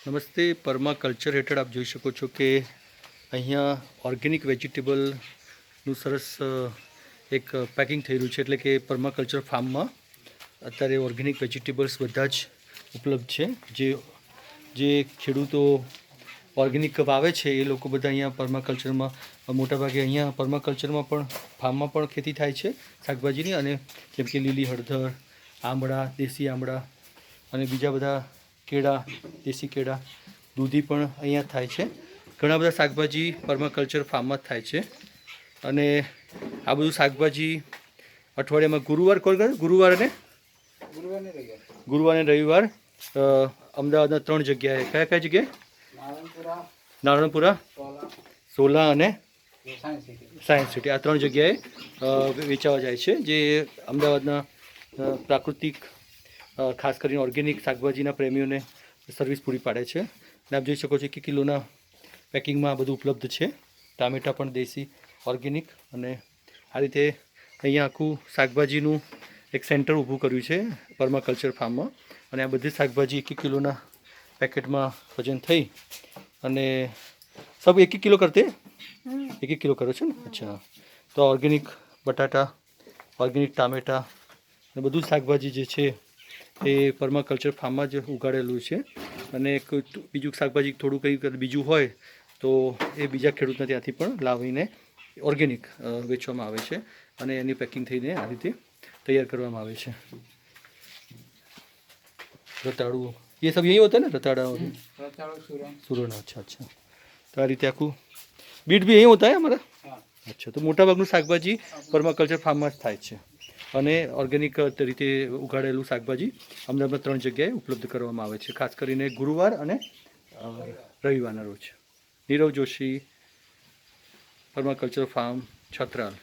નમસ્તે. પરમાકલ્ચર હેઠળ આપ જોઈ શકો છો કે અહીંયા ઓર્ગેનિક વેજીટેબલનું સરસ એક પેકિંગ થઈ રહ્યું છે. એટલે કે પરમાકલ્ચર ફાર્મમાં અત્યારે ઓર્ગેનિક વેજીટેબલ્સ બધા જ ઉપલબ્ધ છે. જે ખેડૂતો ઓર્ગેનિક વાવે છે એ લોકો બધા અહીંયા પરમાકલ્ચરમાં મોટાભાગે અહીંયા પરમાકલ્ચરમાં પણ ફાર્મમાં પણ ખેતી થાય છે શાકભાજીની, અને જેમ કે લીલી હળદર, આમળા, દેશી આમળા અને બીજા બધા કેળા, દેશી કેળા, દૂધી પણ અહીંયા થાય છે. ઘણા બધા શાકભાજી પરમાકલ્ચર ફાર્મમાં જ થાય છે. અને આ બધું શાકભાજી અઠવાડિયામાં ગુરુવાર અને રવિવાર અમદાવાદના 3 જગ્યાએ, કયા કયા જગ્યાએ? નારણપુરા, સોલા અને સાયન્સ સિટી, આ 3 જગ્યાએ વેચાવા જાય છે. જે અમદાવાદના પ્રાકૃતિક ખાસ કરીને ઓર્ગેનિક શાકભાજીના પ્રેમીઓને સર્વિસ પૂરી પાડે છે. અને આપ જોઈ શકો છો કે કિલોના પેકિંગમાં આ બધું ઉપલબ્ધ છે. ટામેટાં પણ દેશી ઓર્ગેનિક. અને આ રીતે અહીંયા આખું શાકભાજીનું એક સેન્ટર ઊભું કર્યું છે પરમાકલ્ચર ફાર્મમાં. અને આ બધી શાકભાજી 1 કિલોના પેકેટમાં વજન થઈ અને સબ 1 કિલો કરતે 1 કિલો કરો છો ને? અચ્છા. તો ઓર્ગેનિક બટાટા, ઓર્ગેનિક ટામેટાં અને બધું શાકભાજી જે છે એ પરમાકલ્ચર ફાર્મમાં જ ઉગાડેલું છે. અને બીજું શાકભાજી થોડું કંઈ બીજું હોય તો એ બીજા ખેડૂતને ત્યાંથી પણ લાવીને ઓર્ગેનિક વેચવામાં આવે છે. અને એની પેકિંગ થઈને આ રીતે તૈયાર કરવામાં આવે છે. રતાળુ ये सब यही होता है ना? रताड़ा और सूरण. अच्छा अच्छा. तो आ रीते आखू बीट भी यही होता है हमारा. अच्छा. तो मोटा भागનું શાકભાજી પરમાકલ્ચર ફાર્મમાં જ થાય છે. અને ઓર્ગેનિક રીતે ઉગાડેલું શાકભાજી અમદાવાદમાં 3 જગ્યાએ ઉપલબ્ધ કરવામાં આવે છે, ખાસ કરીને ગુરુવાર અને રવિવારના રોજ. નીરવ જોશી, પરમાકલ્ચર ફાર્મ, છત્રાલ.